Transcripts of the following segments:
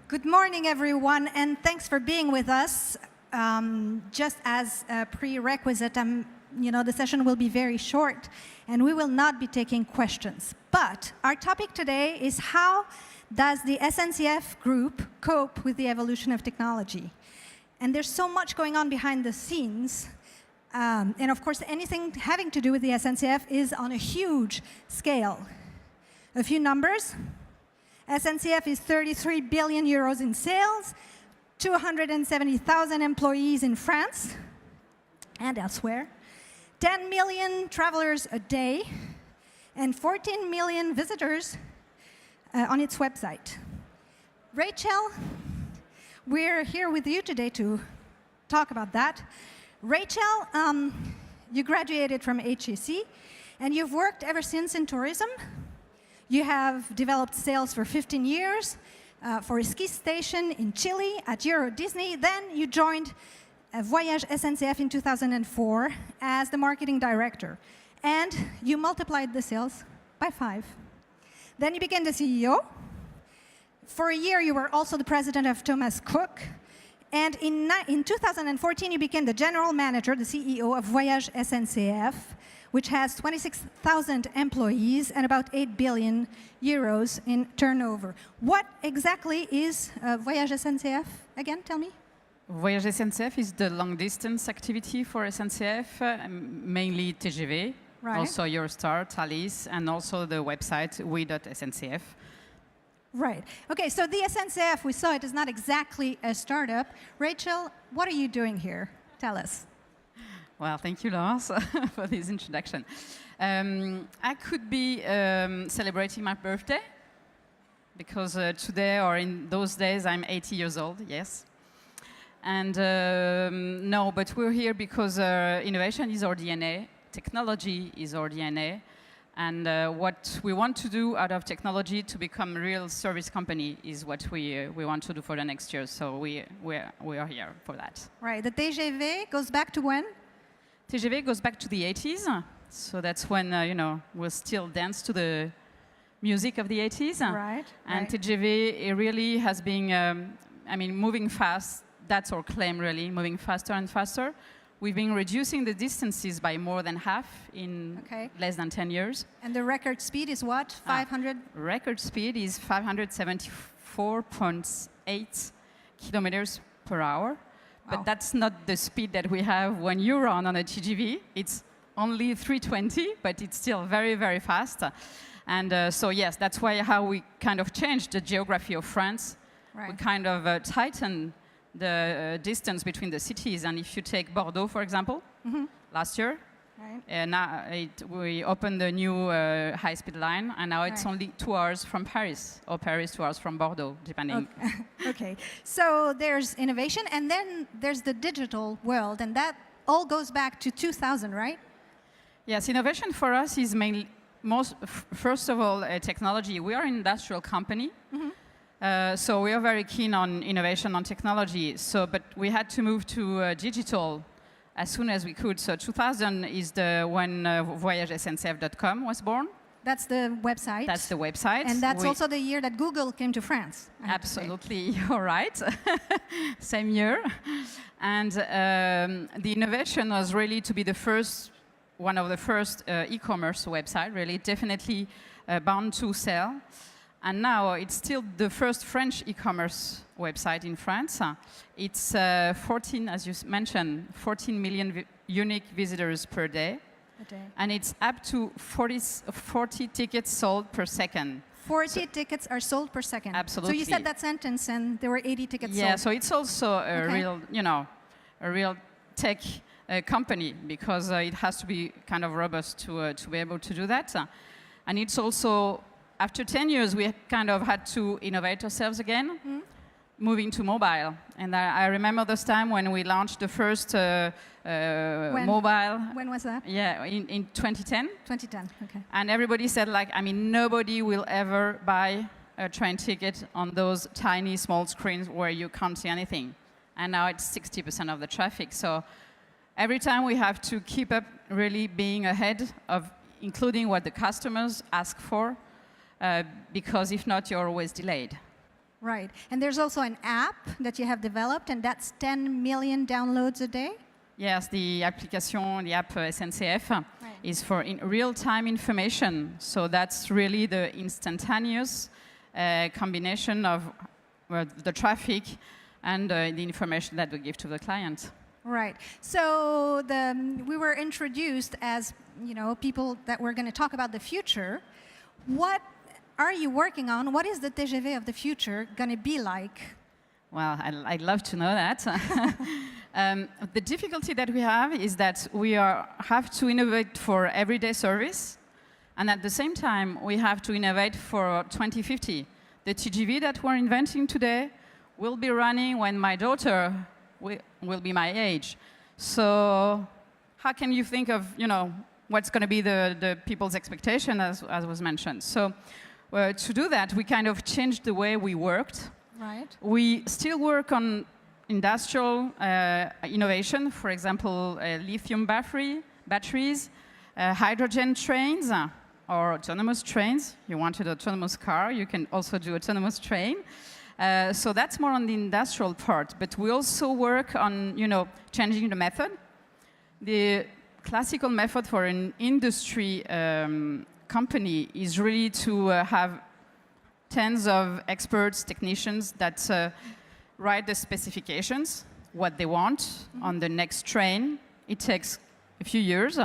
Good morning, everyone, and thanks for being with us. Just as a prerequisite, the session will be very short, and we will not be taking questions. But our topic today is how does the SNCF group cope with the evolution of technology? And there's so much going on behind the scenes. And of course, anything having to do with the SNCF is on a huge scale. A few numbers. SNCF is 33 billion euros in sales, 270,000 employees in France and elsewhere, 10 million travelers a day, and 14 million visitors on its website. Rachel, we're here with you today to talk about that. Rachel, you graduated from HEC, and you've worked ever since in tourism. You have developed sales for 15 years for a ski station in Chile at Euro Disney. Then you joined VOYAGES SNCF in 2004 as the marketing director. And you multiplied the sales by 5. Then you became the CEO. For a year, you were also the president of Thomas Cook. And in 2014, you became the general manager, the CEO of VOYAGES SNCF, which has 26,000 employees and about 8 billion euros in turnover. What exactly is VOYAGES SNCF? Again, tell me. VOYAGES SNCF is the long-distance activity for SNCF, mainly TGV, right. Also Eurostar, Thalys, and also the website we.sncf. Right. OK, so the SNCF, we saw it is not exactly a startup. Rachel, what are you doing here? Tell us. Well, thank you, Laurance, for this introduction. I could be celebrating my birthday, because today, or in those days, I'm 80 years old, yes. And no, but we're here because innovation is our DNA, technology is our DNA, and what we want to do out of technology to become a real service company is what we want to do for the next year. So we are here for that. Right. The TGV goes back to when? TGV goes back to the 80s. So that's when, we'll still dance to the music of the 80s. Right. And right. TGV, it really has been, moving fast. That's our claim, really, moving faster and faster. We've been reducing the distances by more than half in less than 10 years. And the record speed is what? 500? Record speed is 574.8 kilometers per hour. Wow. But that's not the speed that we have when you run on a TGV. It's only 320, but it's still very, very fast. And so, yes, that's how we kind of changed the geography of France. Right. We kind of tightened the distance between the cities. And if you take Bordeaux, for example, last year, right. Now we opened the new high-speed line, and now it's only 2 hours from Paris, or Paris 2 hours from Bordeaux, depending. OK. So there's innovation, and then there's the digital world, and that all goes back to 2000, right? Yes, innovation for us is mainly, first of all, technology. We are an industrial company. So we are very keen on innovation, on technology. But we had to move to digital as soon as we could. So 2000 is when voyagesSNCF.com was born. That's the website. That's the website. And that's also the year that Google came to France. Absolutely, you're right. Same year. And the innovation was really to be one of the first e-commerce website, really definitely bound to sell. And now it's still the first French e-commerce website in France. It's 14, as you mentioned, 14 million unique visitors per day. And it's up to 40 tickets sold per second. 40 tickets are sold per second. Absolutely. So you said that sentence, and there were 80 tickets sold. Yeah, so it's also a real tech company, because it has to be kind of robust to be able to do that. And it's also, after 10 years, we kind of had to innovate ourselves again, moving to mobile. And I remember this time when we launched the first mobile. When was that? Yeah, in 2010. 2010, OK. And everybody said, nobody will ever buy a train ticket on those tiny, small screens where you can't see anything. And now it's 60% of the traffic. So every time we have to keep up really being ahead of including what the customers ask for, because if not, you're always delayed. Right. And there's also an app that you have developed, and that's 10 million downloads a day? Yes, the application, the app SNCF, is for real-time information. So that's really the instantaneous combination of the traffic and the information that we give to the client. Right. So we were introduced as, people that were going to talk about the future. What are you working on? What is the TGV of the future going to be like? Well, I'd love to know that. The difficulty that we have is that we have to innovate for everyday service, and at the same time, we have to innovate for 2050. The TGV that we're inventing today will be running when my daughter will be my age. So how can you think of, what's going to be the people's expectation, as was mentioned? So to do that, we kind of changed the way we worked. Right. We still work on industrial innovation, for example, lithium batteries, hydrogen trains, or autonomous trains. You wanted an autonomous car, you can also do autonomous train. So that's more on the industrial part, but we also work on, changing the method. The classical method for an industry company is really to have tens of experts, technicians that write the specifications, what they want on the next train. It takes a few years,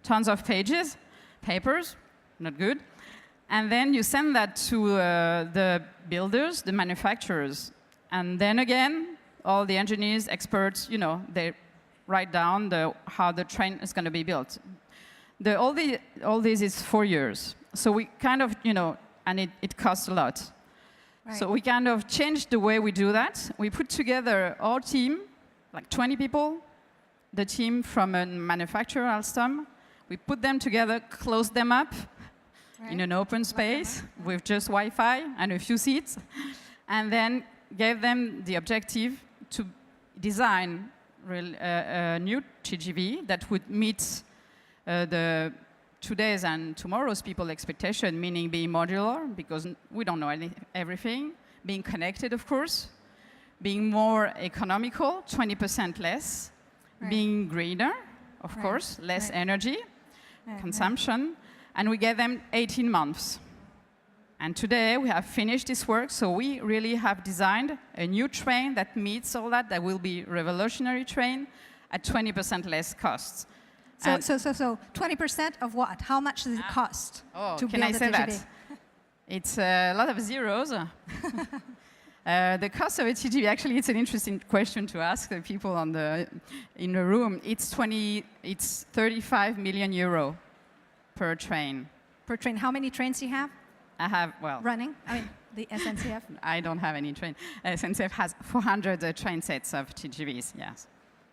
tons of pages, papers, not good. And then you send that to the builders, the manufacturers. And then again, all the engineers, experts, they write down how the train is going to be built. All this is 4 years. So we kind of, and it costs a lot. Right. So we kind of changed the way we do that. We put together our team, like 20 people, the team from a manufacturer, Alstom. We put them together, closed them up in an open space with just Wi-Fi and a few seats, and then gave them the objective to design a new TGV that would meet the today's and tomorrow's people expectation, meaning being modular, because we don't know everything, being connected, of course, being more economical, 20% less, being greener, of course, less energy consumption, and we gave them 18 months. And today we have finished this work, so we really have designed a new train that meets all that. That will be a revolutionary train at 20% less costs. So 20% of what? How much does it cost to build can I say TGV? that? It's a lot of zeros. The cost of a TGV, actually, it's an interesting question to ask the people in the room. It's 35 million euro per train. Per train. How many trains do you have? I have, running? I mean, the SNCF? I don't have any train. SNCF has 400 train sets of TGVs, yes.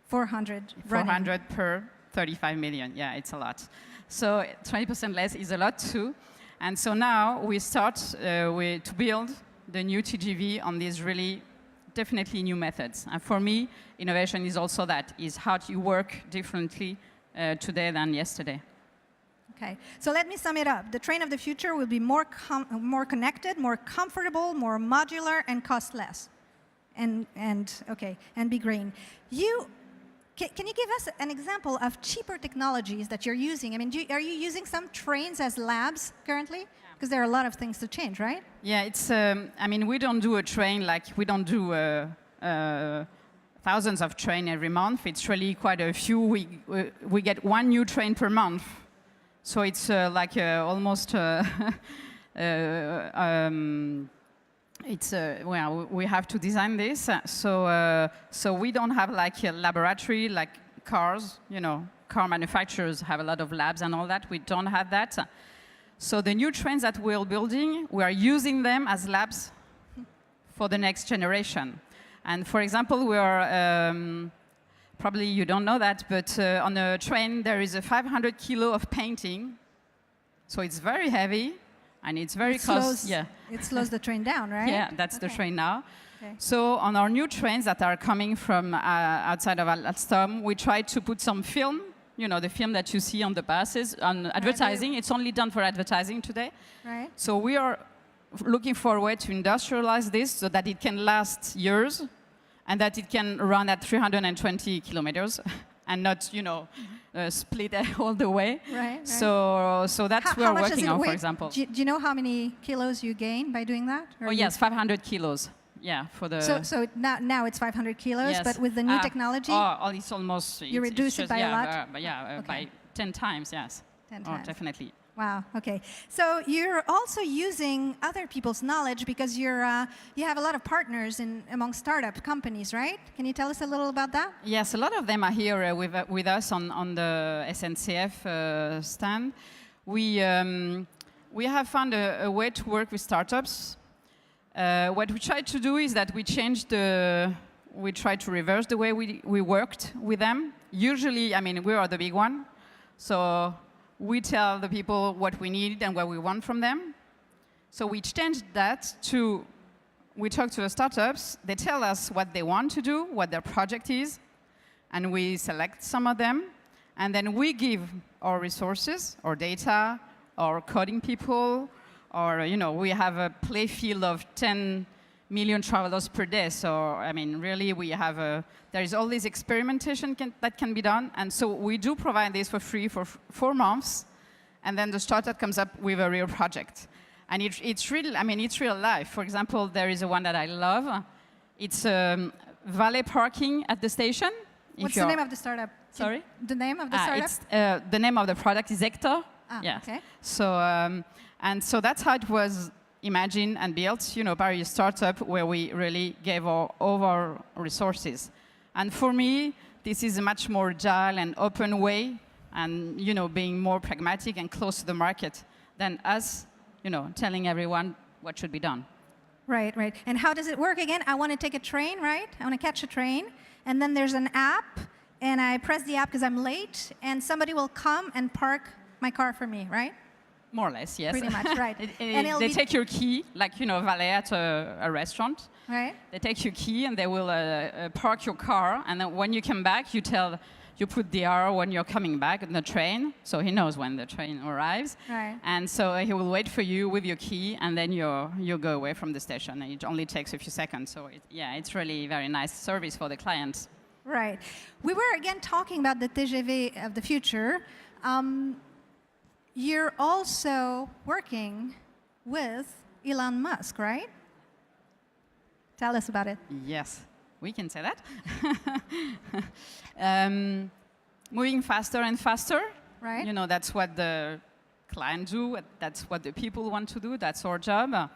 400 400 per 35 million, yeah, it's a lot. So 20% less is a lot too. And so now we start to build the new TGV on these really definitely new methods. And for me, innovation is also that, is how do you work differently today than yesterday. Okay, so let me sum it up. The train of the future will be more connected, more comfortable, more modular, and cost less. And be green. Can you give us an example of cheaper technologies that you're using? I mean, are you using some trains as labs currently? Because there are a lot of things to change, right? Yeah, it's. I mean, we don't do a train like we don't do thousands of trains every month. It's really quite a few. We get one new train per month, so it's almost. We have to design this, so we don't have like a laboratory like cars. Car manufacturers have a lot of labs and all that. We don't have that. So the new trains that we're building, we are using them as labs for the next generation. And for example, we are probably you don't know that, but on a train there is a 500 kilo of painting, so it's very heavy. And it's very close. Yeah. It slows the train down, right? Yeah, that's the train now. Okay. So on our new trains that are coming from outside of Alstom, we try to put some film, the film that you see on the buses, on advertising. It's only done for advertising today. Right. So looking for a way to industrialize this so that it can last years and that it can run at 320 kilometers and not, split all the way. Right. So that's what we're working on, weight? for example. Do you know how many kilos you gain by doing that? Oh, yes, 500 kilos. Yeah, for the... So now it's 500 kilos, yes. But with the new technology? It's almost... You reduce it by a lot? By 10 times, yes. 10 times. Oh, definitely. Wow, okay. So you're also using other people's knowledge because you have a lot of partners among startup companies, right? Can you tell us a little about that? Yes, a lot of them are here with us on the SNCF stand. We have found a way to work with startups. What we try to do is that we try to reverse the way we worked with them. Usually, we are the big one. So we tell the people what we need and what we want from them. So we changed that to, we talk to the startups, they tell us what they want to do, what their project is, and we select some of them, and then we give our resources, our data, our coding people, or we have a play field of 10 million travelers per day. So, really, we have there is all this experimentation that can be done. And so we do provide this for free for 4 months. And then the startup comes up with a real project. And it's real life. For example, there is one that I love. It's valet parking at the station. What's the name of the startup? Sorry? The name of the startup? The name of the product is Hector. Yes. Okay. So that's how it was imagined and built, by a startup where we really gave all our resources. And for me, this is a much more agile and open way, and being more pragmatic and close to the market than us, telling everyone what should be done. Right. And how does it work again? I want to take a train, right? I want to catch a train, and then there's an app, and I press the app because I'm late, and somebody will come and park my car for me, right? More or less, yes. Pretty much, right. And they take your key, like, valet at a restaurant. Right. They take your key and they will park your car. And then when you come back, you put the hour when you're coming back on the train. So he knows when the train arrives. Right. And so he will wait for you with your key, and then you go away from the station. And it only takes a few seconds. So it's really very nice service for the clients. Right. We were again talking about the TGV of the future. You're also working with Elon Musk, right? Tell us about it. Yes, we can say that. Moving faster and faster. Right. That's what the clients do. That's what the people want to do. That's our job.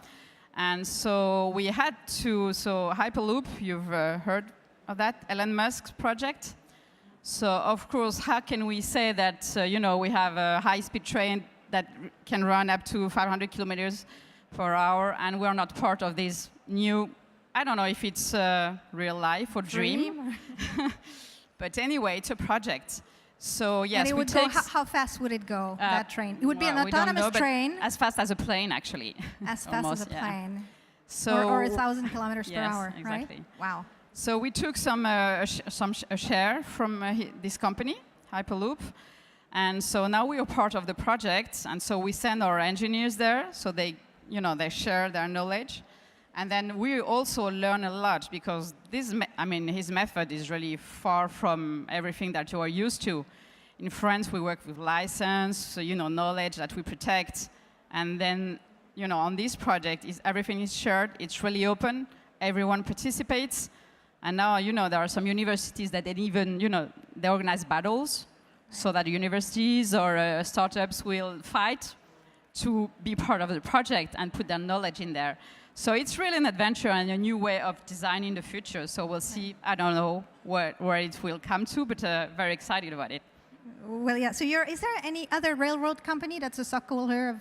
And so we had to, Hyperloop, you've heard of that, Elon Musk's project. So, of course, how can we say that, we have a high-speed train that can run up to 500 kilometers per hour, and we're not part of this new, I don't know if it's real life or dream. But anyway, it's a project. So, yes, and it would go, how fast would it go, that train? It would be an autonomous train. As fast as a plane, actually. As fast as a plane. So, or 1,000 kilometers per hour, exactly. Right? Wow. So we took a share from this company, Hyperloop, and so now we are part of the project, and so we send our engineers there, so they share their knowledge, and then we also learn a lot because his method is really far from everything that you are used to. In France, we work with license, so knowledge that we protect, and then on this project, everything is shared. It's really open. Everyone participates. And now, there are some universities that they organize battles so that universities or startups will fight to be part of the project and put their knowledge in there. So it's really an adventure and a new way of designing the future. So we'll see, I don't know where it will come to, but very excited about it. Well, yeah. So is there any other railroad company that's a stockholder of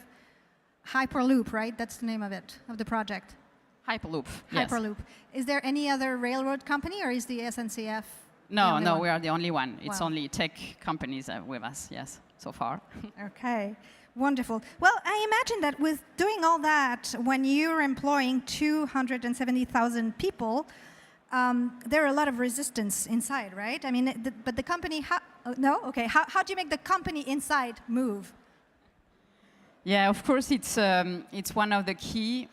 Hyperloop, right? That's the name of it, of the project. Hyperloop, yes. Hyperloop. Is there any other railroad company, or is the SNCF? No, we are the only one. It's wow. only tech companies with us, yes, so far. Okay, wonderful. Well, I imagine that with doing all that, when you're employing 270,000 people, there are a lot of resistance inside, right? But the company, how do you make the company inside move? Yeah, of course, it's one of the key.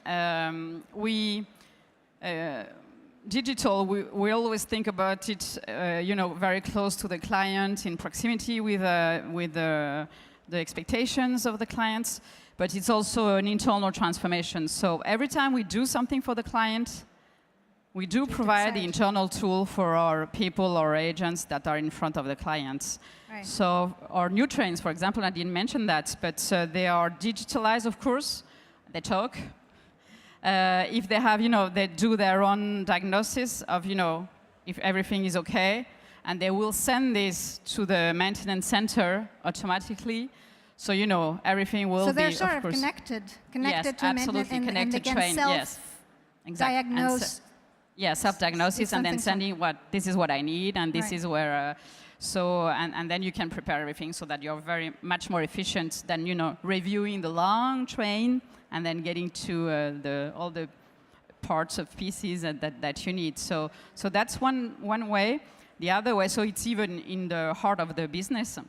Digital, we always think about it, very close to the client, in proximity with the expectations of the clients, but it's also an internal transformation. So every time we do something for the client, we do provide the internal tool for our people or agents that are in front of the clients. Right. So our new trains, for example, I didn't mention that, but they are digitalized, of course. They talk. If they have, they do their own diagnosis of, if everything is okay, and they will send this to the maintenance center automatically. So, everything will be, of course. So they're sort of connected yes, to absolutely and connected they can train. Yes, exactly. diagnose. Yeah, self-diagnosis, and then sending this is what I need, and this is where. And then you can prepare everything so that you're very much more efficient than reviewing the long train and then getting to all the parts of pieces that you need. So that's one way. The other way, so it's even in the heart of the business,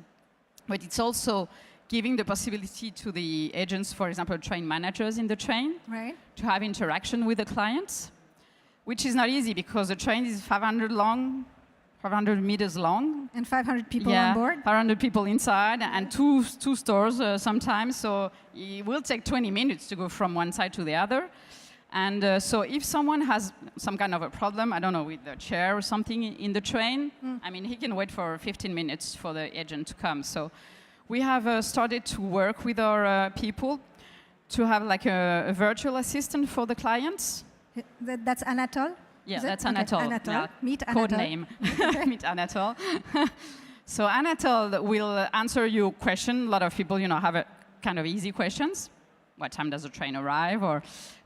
but it's also giving the possibility to the agents, for example, train managers in the train, right, to have interaction with the clients, which is not easy because the train is 500 meters long. And 500 people on board? 500 people inside, and two stores sometimes, so it will take 20 minutes to go from one side to the other. And so if someone has some kind of a problem, I don't know, with the chair or something in the train, I mean, he can wait for 15 minutes for the agent to come. So we have started to work with our people to have like a virtual assistant for the clients. That's Anatole? Yeah, that's Anatole. Okay. Anatole. Yeah. Meet Anatole. Code name. Meet Anatole. So Anatole will answer your question. A lot of people, have a kind of easy questions. What time does the train arrive?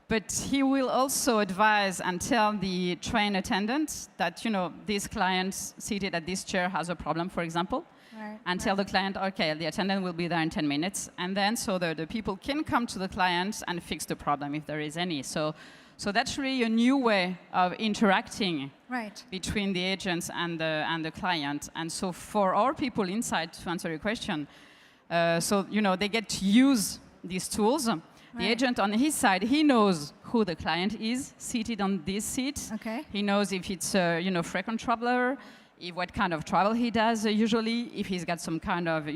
But he will also advise and tell the train attendant that, this client seated at this chair has a problem, for example. Right, and tell the client, okay, the attendant will be there in 10 minutes. And then so the people can come to the client and fix the problem if there is any. So that's really a new way of interacting between the agents and the client. And so for our people inside, to answer your question, they get to use these tools. The agent on his side, he knows who the client is seated on this seat. Okay. He knows if it's a frequent traveler, what kind of travel he does usually, if he's got some kind of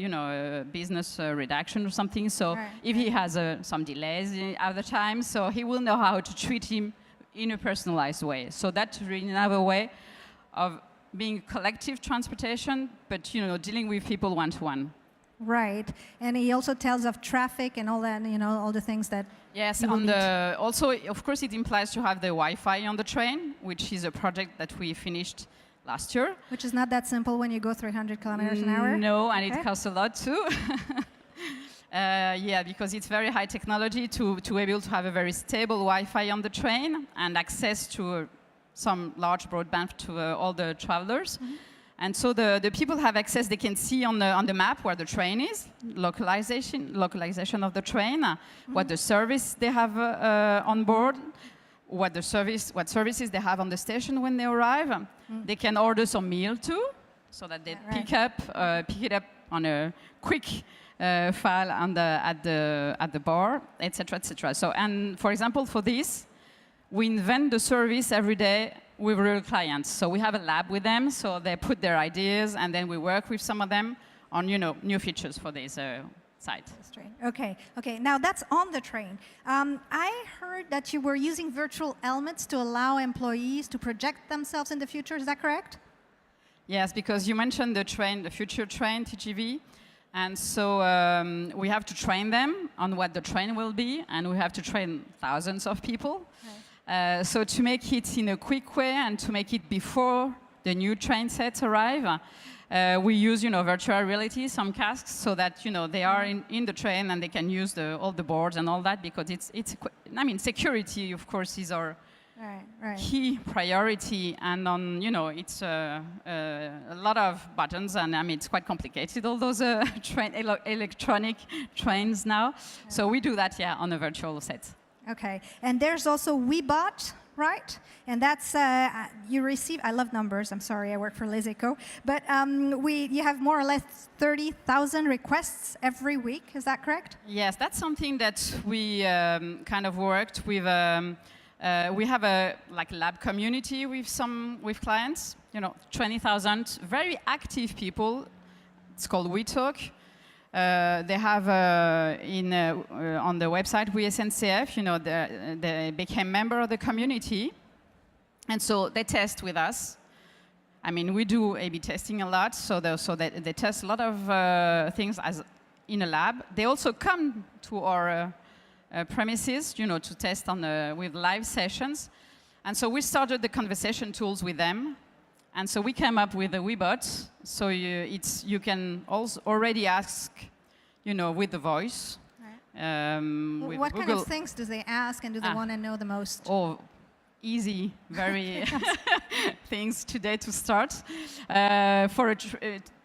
business reduction or something. So if he has some delays at the time, so he will know how to treat him in a personalized way. So that's really another way of being collective transportation, but dealing with people one-to-one. Right, and he also tells of traffic and all that, all the things that. Yes, also, of course, it implies to have the Wi-Fi on the train, which is a project that we finished last year. Which is not that simple when you go 300 kilometers an hour. No, and it costs a lot too. Because it's very high technology to be able to have a very stable Wi-Fi on the train and access to some large broadband to all the travelers. Mm-hmm. And so the people have access, they can see on the map where the train is, localization of the train, what the service they have on board, what services they have on the station when they arrive. They can order some meal too, so that they pick it up on a quick file at the bar, etc., etc. So, and for example, for this, we invent the service every day with real clients. So we have a lab with them, so they put their ideas, and then we work with some of them on new features for this site. Okay. Now that's on the train. I heard that you were using virtual helmets to allow employees to project themselves in the future. Is that correct? Yes, because you mentioned the future train, TGV. And so we have to train them on what the train will be, and we have to train thousands of people. So to make it in a quick way and to make it before the new train sets arrive, we use, virtual reality, some casks, so that, they are in the train and they can use all the boards and all that, because security, of course, is our key priority. And it's a lot of buttons, and it's quite complicated, all those electronic trains now. So we do that, on a virtual set. Okay, and there's also WeBot, right? And that's, you receive, I love numbers, I'm sorry, I work for Les Echos, but you have more or less 30,000 requests every week, is that correct? Yes, that's something that we kind of worked with. We have a lab community with clients, 20,000 very active people. It's called WeTalk. They have on the website SNCF, they became member of the community, and so they test with us. I mean, we do A/B testing a lot, so they test a lot of things as in a lab. They also come to our premises, to test with live sessions, and so we started the conversation tools with them. And so we came up with a WeBot, so you can also already ask, with the voice. Right. What kind of things do they ask, and do they want to know the most? Oh, easy, very things today to start. For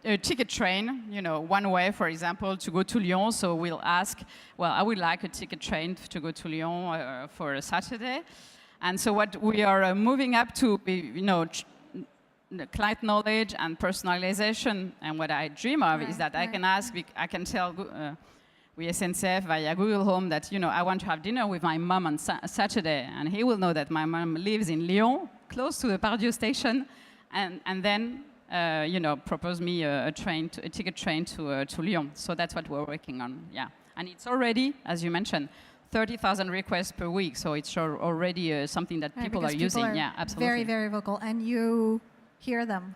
a ticket train, one way, for example, to go to Lyon. So we'll ask, well, I would like a ticket train to go to Lyon for a Saturday. And so what we are moving up to, the client knowledge and personalization, and what I dream of is that I can ask, I can tell with SNCF via Google Home that I want to have dinner with my mom on Saturday, and he will know that my mom lives in Lyon, close to the Pardieu station, and then propose me a ticket train to Lyon. So that's what we're working on, yeah. And it's already, as you mentioned, 30,000 requests per week, so it's already something that people are using. Yeah, absolutely. Very, very vocal, and you hear them.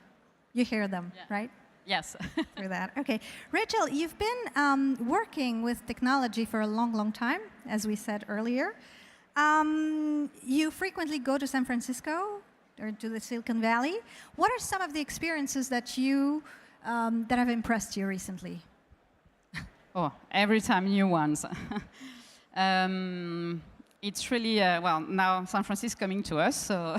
You hear them, yeah. Right? Yes. Through that. Okay. Rachel, you've been working with technology for a long, long time, as we said earlier. You frequently go to San Francisco or to the Silicon Valley. What are some of the experiences that that have impressed you recently? Oh, every time new ones. It's really, now San Francisco coming to us, so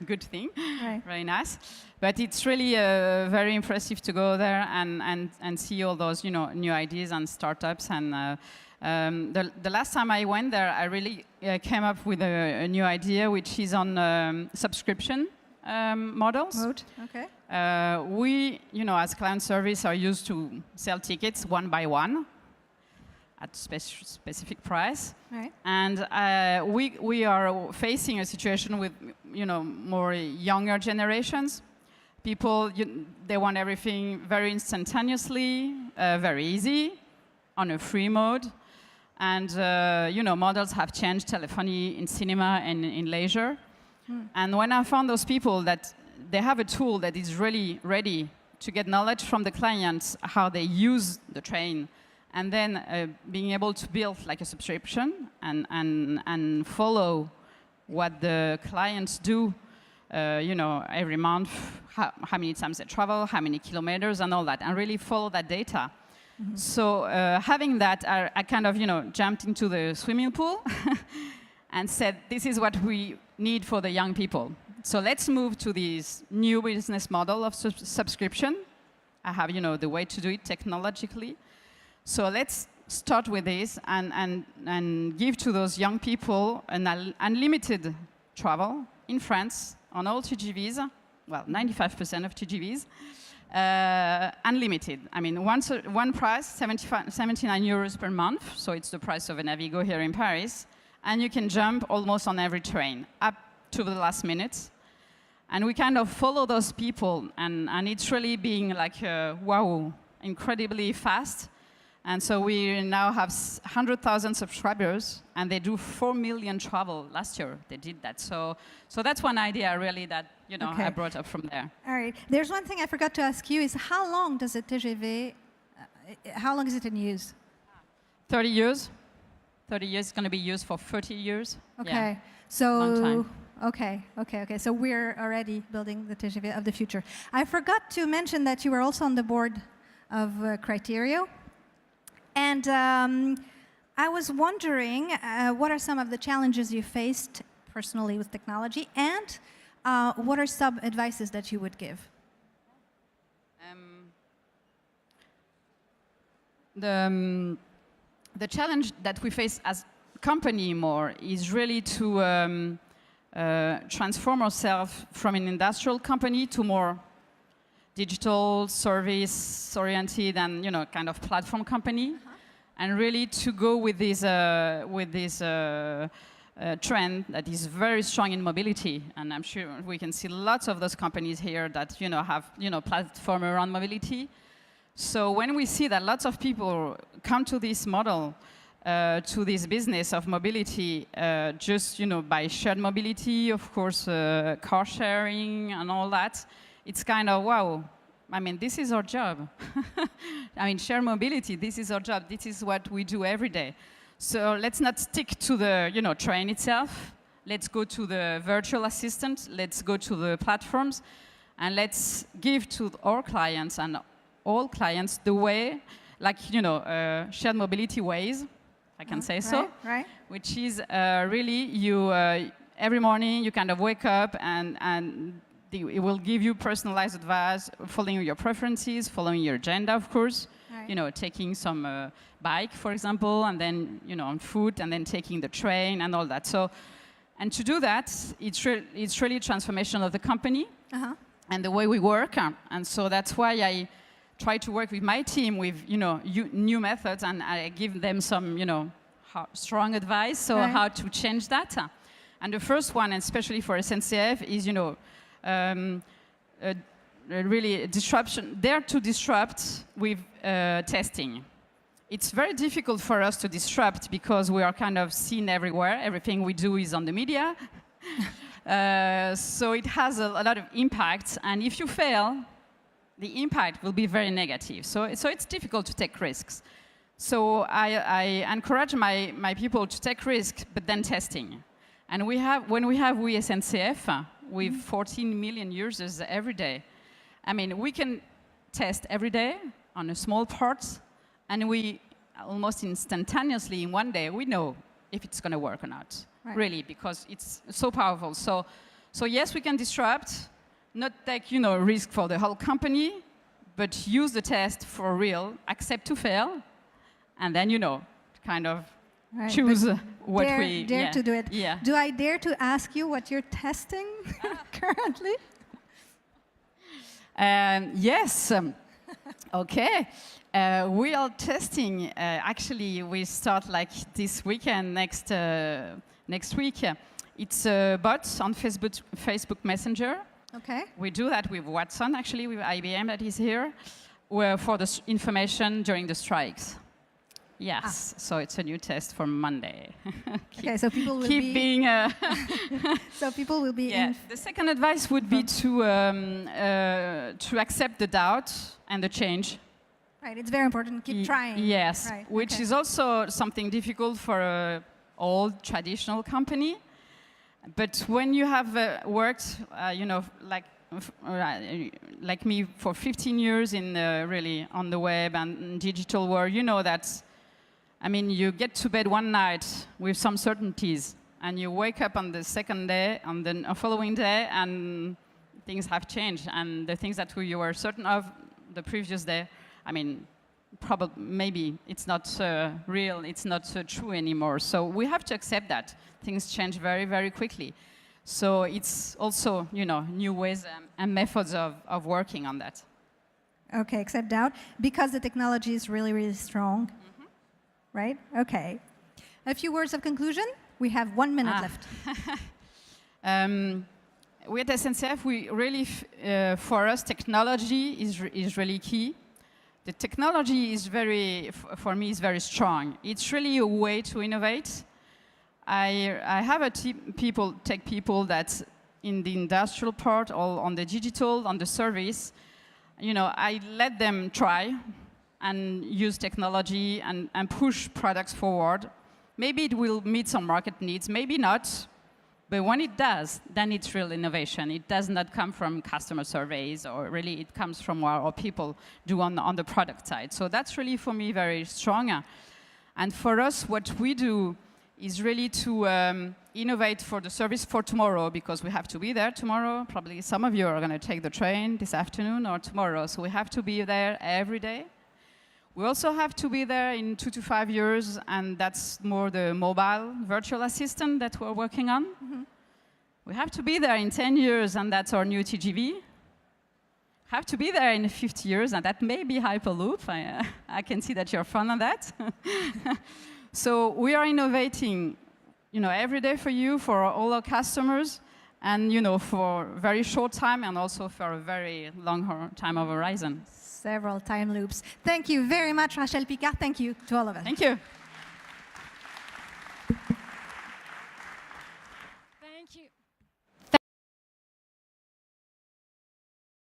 good thing, right. Very nice. But it's really very impressive to go there and see all those, new ideas and startups. And the last time I went there, I really came up with a new idea, which is on subscription models. Okay. We, as client service, are used to sell tickets one by one at specific price, right. And we are facing a situation with more younger generations. People they want everything very instantaneously, very easy, on a free mode, and models have changed telephony in cinema and in leisure. And when I found those people that they have a tool that is really ready to get knowledge from the clients how they use the train, and then being able to build like a subscription and follow what the clients do, every month, how many times they travel, how many kilometers, and all that, and really follow that data. Mm-hmm. So having that, I kind of jumped into the swimming pool and said, this is what we need for the young people. So let's move to this new business model of subscription. I have the way to do it technologically. So let's start with this and give to those young people an unlimited travel in France on all TGVs, well, 95% of TGVs, unlimited. I mean, one price, 79 euros per month, so it's the price of a Navigo here in Paris, and you can jump almost on every train, up to the last minute. And we kind of follow those people, and it's really being like, wow, incredibly fast. And so we now have 100,000 subscribers, and they do 4 million travel last year. They did that. So that's one idea, really, that I brought up from there. All right. There's one thing I forgot to ask you: is how long does a TGV? How long is it in use? 30 years. 30 years. It's going to be used for 30 years. Okay. Yeah. So. Long time. Okay. So we're already building the TGV of the future. I forgot to mention that you were also on the board of Criterio. And I was wondering, what are some of the challenges you faced personally with technology, and what are some advices that you would give? The challenge that we face as a company more is really to transform ourselves from an industrial company to more digital, service-oriented, and kind of platform company, and really to go with this trend that is very strong in mobility. And I'm sure we can see lots of those companies here that have platform around mobility. So when we see that lots of people come to this model, to this business of mobility, just by shared mobility, of course, car sharing and all that, it's kind of, wow, I mean, this is our job. I mean, shared mobility, this is our job. This is what we do every day. So let's not stick to the train itself. Let's go to the virtual assistant. Let's go to the platforms. And let's give to our clients and all clients the way, like, shared mobility ways, I can say so, right. Which is really you, every morning you kind of wake up and it will give you personalized advice, following your preferences, following your agenda, of course. Right. Taking some bike, for example, and then, on foot, and then taking the train and all that. So, and to do that, it's really transformation of the company and the way we work. And so that's why I try to work with my team with, new methods, and I give them some, strong advice, so how to change that. And the first one, and especially for SNCF, is, really disruption, dare to disrupt with testing. It's very difficult for us to disrupt because we are kind of seen everywhere. Everything we do is on the media. So it has a lot of impact, and if you fail, the impact will be very negative. So it's difficult to take risks. So I encourage my people to take risks, but then testing. And when we have SNCF, with 14 million users every day, I mean, we can test every day on a small part, and we almost instantaneously in one day, we know if it's going to work or not, really, because it's so powerful. So yes, we can disrupt, not take, risk for the whole company, but use the test for real, accept to fail, and then, kind of choose what we dare to do it. Yeah. Do I dare to ask you what you're testing currently? Yes. Okay. We are testing. Actually, we start like this weekend. Next week. It's a bot on Facebook Messenger. Okay. We do that with Watson, actually, with IBM that is here, for the information during the strikes. Yes, so it's a new test for Monday. Okay, so people will keep being. So people will be. Yeah. The second advice would be to accept the doubt and the change. Right, it's very important. Keep trying. Yes, right. Which is also something difficult for an old traditional company. But when you have worked, like me for 15 years in really on the web and digital world, you know that. I mean, you get to bed one night with some certainties, and you wake up on the second day, on the following day, and things have changed. And the things that you were certain of the previous day, I mean, maybe it's not real, it's not true anymore. So we have to accept that things change very, very quickly. So it's also, new ways and methods of working on that. Okay, accept doubt, because the technology is really, really strong. Right? Okay. A few words of conclusion. We have 1 minute left. We at SNCF, we really, for us, technology is really key. The technology is for me, is very strong. It's really a way to innovate. I have tech people that in the industrial part or on the digital, on the service, I let them try and use technology and push products forward. Maybe it will meet some market needs, maybe not. But when it does, then it's real innovation. It does not come from customer surveys, or really it comes from what our people do on the product side. So that's really, for me, very strong. And for us, what we do is really to innovate for the service for tomorrow, because we have to be there tomorrow. Probably some of you are going to take the train this afternoon or tomorrow. So we have to be there every day. We also have to be there in 2 to 5 years, and that's more the mobile virtual assistant that we're working on. We have to be there in 10 years, and that's our new TGV. Have to be there in 50 years, and that may be Hyperloop. I can see that you're fond of that. So we are innovating, every day for you, for all our customers, and for a very short time, and also for a very long time of horizon. Several time loops. Thank you very much, Rachel Picard. Thank you to all of us. Thank you.